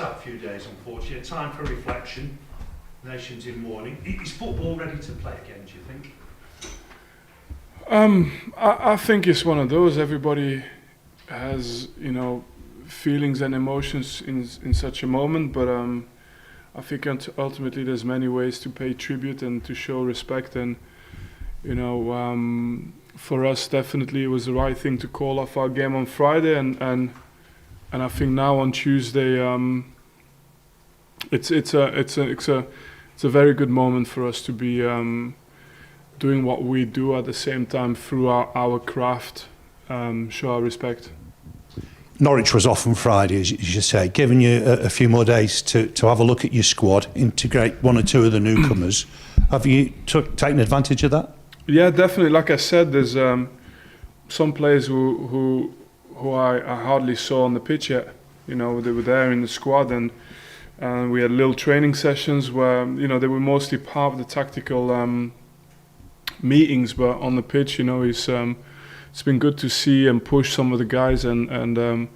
A few days, unfortunately. A time for reflection. Nations in mourning. Is football ready to play again, do you think? I think it's one of those. Everybody has, feelings and emotions in such a moment, but I think ultimately there's many ways to pay tribute and to show respect, and for us definitely it was the right thing to call off our game on Friday, and I think now on Tuesday it's a very good moment for us to be doing what we do at the same time through our craft, show our respect. Norwich was off on Friday, as you say, giving you a few more days to have a look at your squad, integrate one or two of the newcomers. Have you taken advantage of that? Yeah, definitely. Like I said, there's some players who I hardly saw on the pitch yet. They were there in the squad, and we had little training sessions where they were mostly part of the tactical meetings, but on the pitch, it's been good to see and push some of the guys and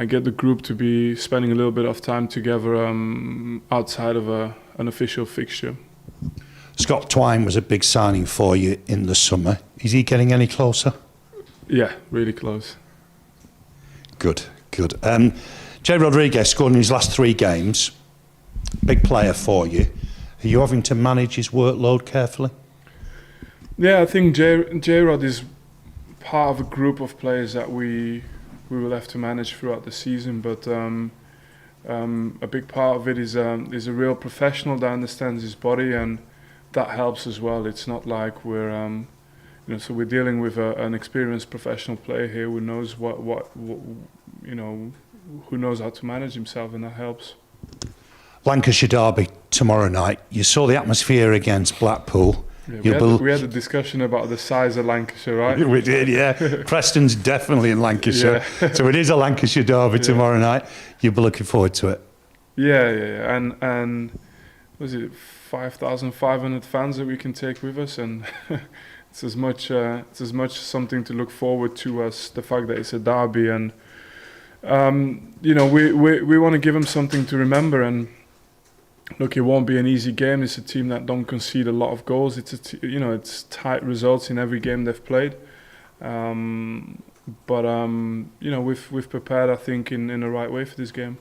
get the group to be spending a little bit of time together outside of an official fixture. Scott Twine was a big signing for you in the summer. Is he getting any closer? Yeah, really close. Good. Jay Rodriguez scored in his last 3 games. Big player for you. Are you having to manage his workload carefully? Yeah, I think J-Rod is part of a group of players that we will have to manage throughout the season, but a big part of it is a real professional that understands his body, and that helps as well. It's not like we're so we're dealing with an experienced professional player here who knows who knows how to manage himself, and that helps. Lancashire derby tomorrow night. You saw the atmosphere against Blackpool. Yeah, we had a discussion about the size of Lancashire, right? We did, yeah. Preston's definitely in Lancashire, yeah. So it is a Lancashire derby tomorrow night. You'll be looking forward to it. Yeah. And was it 5,500 fans that we can take with us, and it's as much something to look forward to as the fact that it's a derby, and we want to give them something to remember. And look, it won't be an easy game. It's a team that don't concede a lot of goals. It's tight results in every game they've played. But we've prepared, I think, in the right way for this game.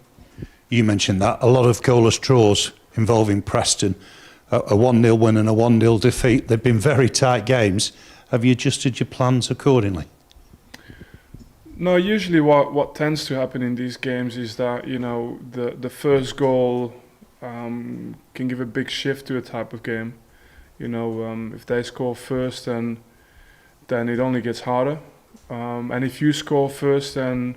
You mentioned that. A lot of goalless draws involving Preston. A 1-0 win and a 1-0 defeat. They've been very tight games. Have you adjusted your plans accordingly? No, usually what tends to happen in these games is that, the first goal can give a big shift to a type of game. If they score first, then it only gets harder. And if you score first, then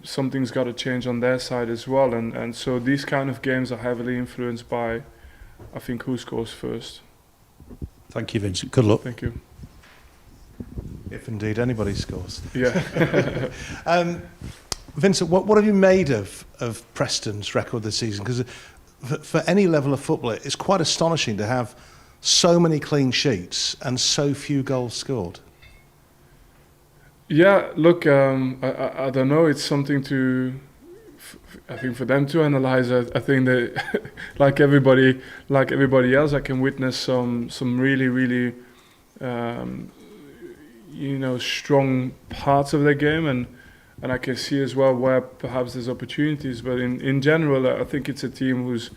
something's got to change on their side as well. And so these kind of games are heavily influenced by, I think, who scores first. Thank you, Vincent. Good luck. Thank you. If indeed anybody scores. Yeah. Vincent, what have you made of Preston's record this season? Because for any level of football, it's quite astonishing to have so many clean sheets and so few goals scored. Yeah, look, I don't know. It's something I think for them to analyze. I think that, like everybody else, I can witness some really, really, strong parts of their game, and I can see as well where perhaps there's opportunities. But in general, I think it's a team who's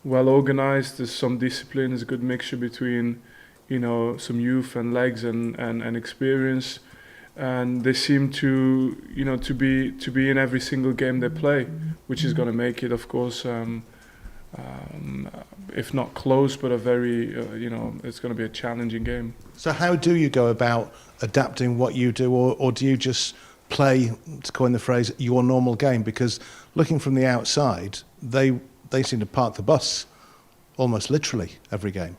well organized. There's some discipline. There's a good mixture between, some youth and legs and experience. And they seem to be in every single game they play, which is going to make it, of course, if not close, but a very, it's going to be a challenging game. So how do you go about adapting what you do, or do you just play, to coin the phrase, your normal game? Because looking from the outside, they seem to park the bus almost literally every game.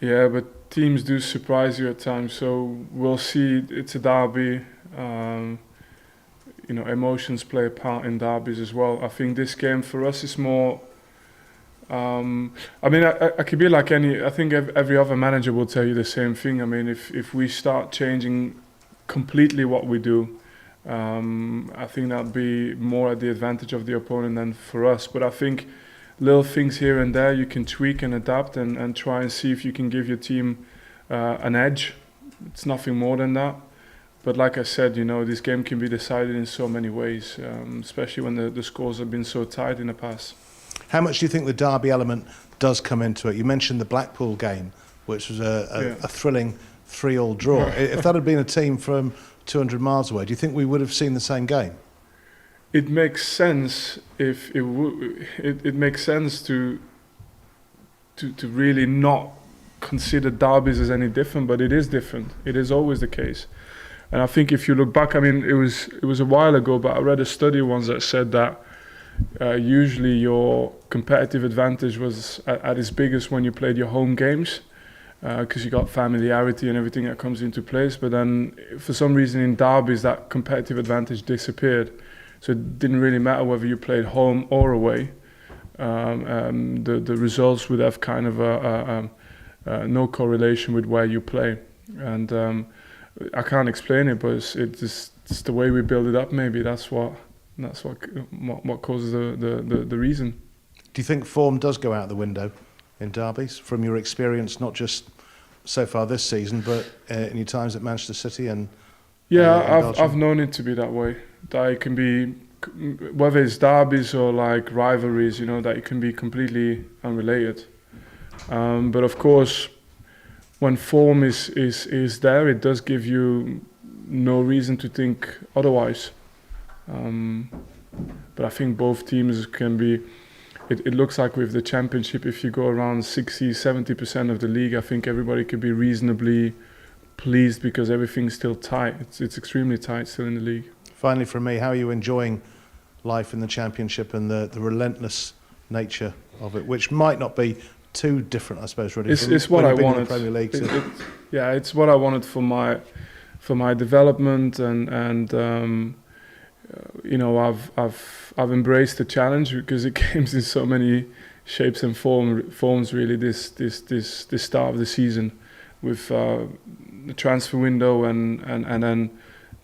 Yeah, but teams do surprise you at times, so we'll see. It's a derby. Emotions play a part in derbies as well. I think this game for us is more. I could be like I think every other manager will tell you the same thing. I mean, if we start changing completely what we do, I think that'd be more at the advantage of the opponent than for us. But I think little things here and there you can tweak and adapt and try and see if you can give your team an edge. It's nothing more than that. But like I said, this game can be decided in so many ways, especially when the scores have been so tight in the past. How much do you think the derby element does come into it? You mentioned the Blackpool game, which was a thrilling 3-3 draw. If that had been a team from 200 miles away, do you think we would have seen the same game? It makes sense if it makes sense to really not consider derbies as any different, but it is different. It is always the case. And I think if you look back, it was a while ago, but I read a study once that said that usually your competitive advantage was at its biggest when you played your home games, because you got familiarity and everything that comes into place. But then for some reason in derbies that competitive advantage disappeared. So it didn't really matter whether you played home or away. The results would have kind of no correlation with where you play. And I can't explain it, but it's the way we build it up. Maybe that's what causes the reason. Do you think form does go out the window in derbies from your experience, not just so far this season, but in your times at Manchester City and I've known it to be that way. That it can be, whether it's derbies or like rivalries, that it can be completely unrelated. But of course, when form is there, it does give you no reason to think otherwise. But I think both teams can be. It looks like with the championship, if you go around 60-70% of the league, I think everybody could be reasonably pleased because everything's still tight. It's extremely tight still in the league. Finally, from me, how are you enjoying life in the championship and the relentless nature of it, which might not be too different, I suppose, really. It's what I wanted. In the Premier League, so. It's what I wanted for my development, and I've embraced the challenge because it comes in so many shapes and forms. Really, this start of the season with the transfer window and then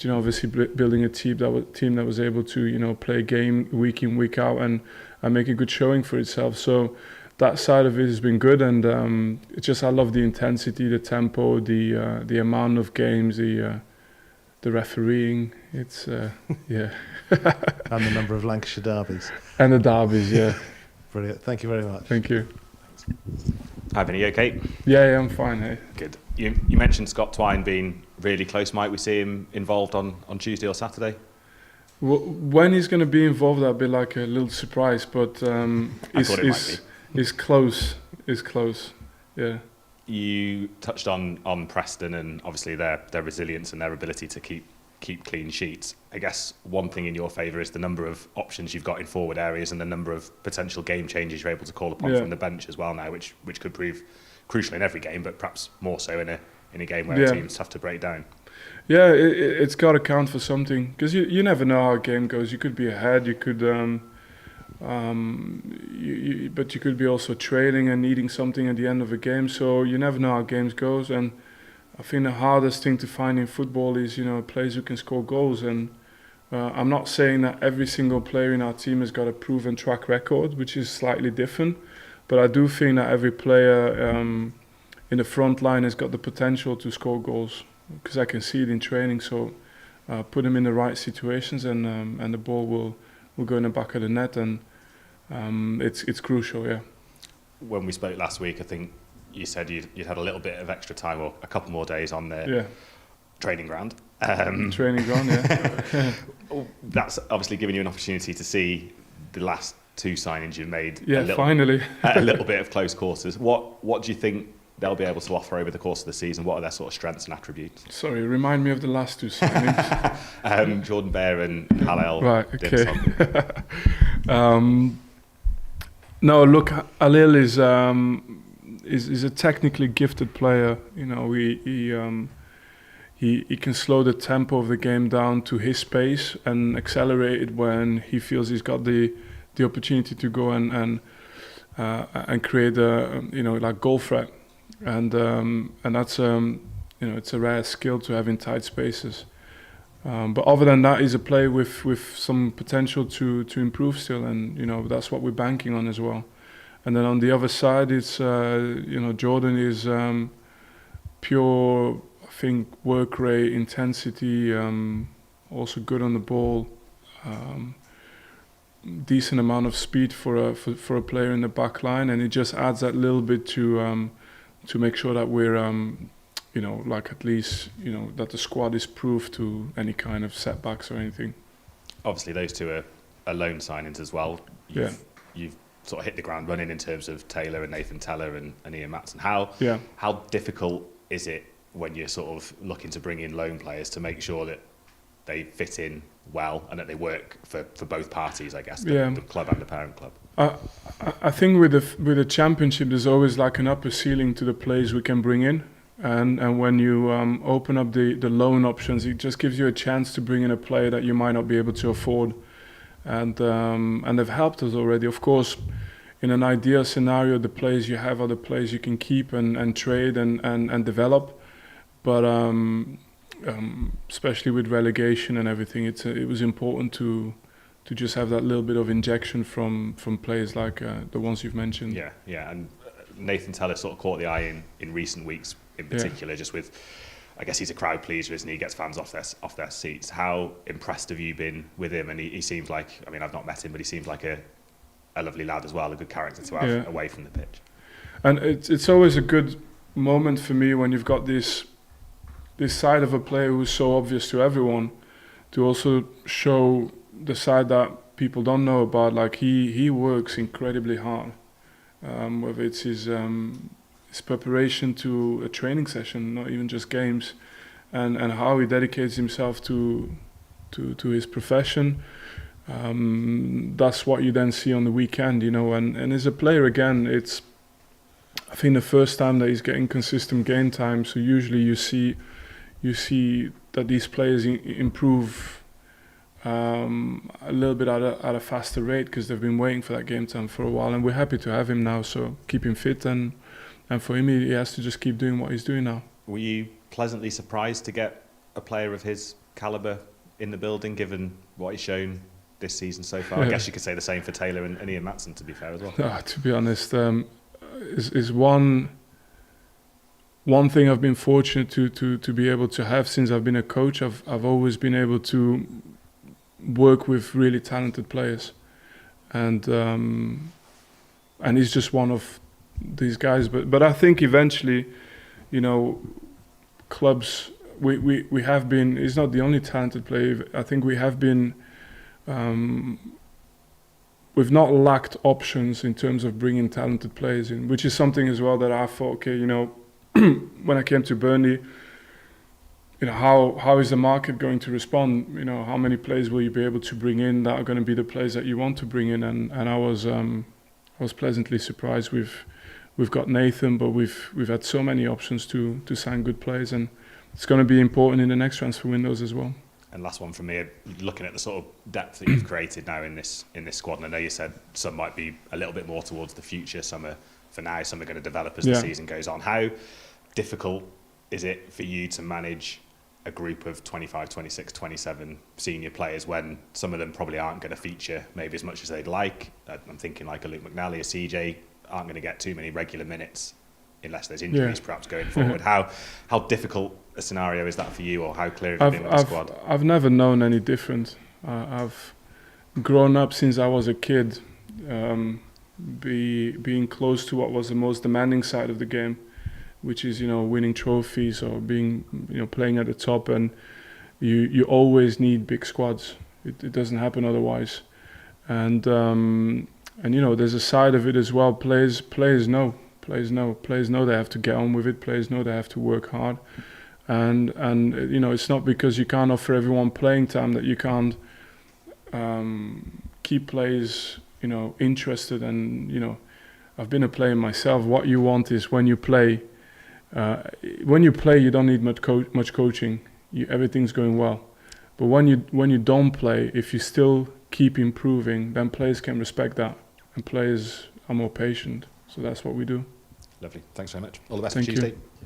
obviously building a team that was able to play a game week in, week out and make a good showing for itself. So that side of it has been good, and it's just I love the intensity, the tempo, the amount of games, the refereeing. It's yeah. And the number of Lancashire derbies. And the derbies, yeah. Brilliant. Thank you very much. Thank you. Hi, Vinny, you okay? Yeah, I'm fine. Hey. Good. You mentioned Scott Twine being really close. Might we see him involved on Tuesday or Saturday? When he's going to be involved, that'll be like a little surprise, but it's close. It's close. Yeah. You touched on Preston and obviously their resilience and their ability to keep clean sheets. I guess one thing in your favour is the number of options you've got in forward areas and the number of potential game changes you're able to call upon from the bench as well now, which could prove crucial in every game, but perhaps more so in a game where teams have to break down. Yeah, it's got to count for something, because you never know how a game goes. You could be ahead, you could, but you could be also trailing and needing something at the end of a game. So you never know how games goes. And I think the hardest thing to find in football is players who can score goals. And I'm not saying that every single player in our team has got a proven track record, which is slightly different. But I do think that every player in the front line has got the potential to score goals, because I can see it in training. So put them in the right situations, and the ball will go in the back of the net, and it's crucial. Yeah. When we spoke last week, I think you said you'd had a little bit of extra time or a couple more days on the training ground. Training ground, yeah. That's obviously given you an opportunity to see the last two signings you've made. Finally. A little bit of close quarters. What do you think they'll be able to offer over the course of the season? What are their sort of strengths and attributes? Sorry, remind me of the last two signings. Jordan Bear and Halil. Right, okay. No, look, Halil is a technically gifted player. He can slow the tempo of the game down to his pace and accelerate it when he feels he's got the opportunity to go and create a goal threat. And that's it's a rare skill to have in tight spaces. But other than that, he's a player with some potential to improve still, and that's what we're banking on as well. And then on the other side, it's Jordan is pure, I think, work rate, intensity, also good on the ball, decent amount of speed for a player in the back line, and it just adds that little bit to make sure that we're at least that the squad is proof to any kind of setbacks or anything. Obviously, those two are loan signings as well. You've sort of hit the ground running in terms of Taylor and Nathan Teller and Ian Matson. How difficult is it when you're sort of looking to bring in loan players to make sure that they fit in well and that they work for both parties, I guess, the club and the parent club? I think with the championship, there's always like an upper ceiling to the players we can bring in. And when you open up the loan options, it just gives you a chance to bring in a player that you might not be able to afford. And they've helped us already. Of course, in an ideal scenario, the players you have are the players you can keep and trade and develop. But especially with relegation and everything, it was important to just have that little bit of injection from players like the ones you've mentioned. Yeah, and Nathan Teller sort of caught the eye in recent weeks in particular, just with, I guess he's a crowd pleaser, isn't he? He gets fans off their seats. How impressed have you been with him? And he seems like, I mean, I've not met him, but he seems like a lovely lad as well, a good character to have away from the pitch. And it's always a good moment for me when you've got this side of a player who's so obvious to everyone, to also show the side that people don't know about. Like he works incredibly hard, whether it's his preparation to a training session, not even just games, and how he dedicates himself to his profession. That's what you then see on the weekend, and as a player, again, it's, I think, the first time that he's getting consistent game time. So usually you see that these players improve a little bit at a faster rate because they've been waiting for that game time for a while, and we're happy to have him now. So keep him fit, and for him, he has to just keep doing what he's doing now. Were you pleasantly surprised to get a player of his calibre in the building, given what he's shown this season so far? I guess you could say the same for Taylor and Ian Matson, to be fair as well. To be honest, is one thing I've been fortunate to be able to have since I've been a coach. I've always been able to work with really talented players, and he's just one of these guys. But I think eventually, clubs, we have been, he's not the only talented player. I think we have been, we've not lacked options in terms of bringing talented players in, which is something as well that I thought, when I came to Burnley, how is the market going to respond? How many players will you be able to bring in that are going to be the players that you want to bring in? And I was pleasantly surprised. We've got Nathan, but we've had so many options to sign good players, and it's going to be important in the next transfer windows as well. And last one from me, looking at the sort of depth that you've created now in this squad, and I know you said some might be a little bit more towards the future, some are for now, some are going to develop as the season goes on. How difficult is it for you to manage a group of 25, 26, 27 senior players when some of them probably aren't going to feature maybe as much as they'd like? I'm thinking like a Luke McNally, a CJ, aren't going to get too many regular minutes unless there's injuries perhaps going forward. How difficult a scenario is that for you, or how clear have you been with the squad? I've never known any different. I've grown up since I was a kid, being close to what was the most demanding side of the game, which is winning trophies or being playing at the top, and you always need big squads. It doesn't happen otherwise, and there's a side of it as well. Players know they have to get on with it. Players know they have to work hard, and it's not because you can't offer everyone playing time that you can't keep players interested. And I've been a player myself. What you want is when you play, you don't need much coaching. Everything's going well. But when you don't play, if you still keep improving, then players can respect that, and players are more patient. So that's what we do. Lovely. Thanks very much. All the best Thank for Tuesday. You.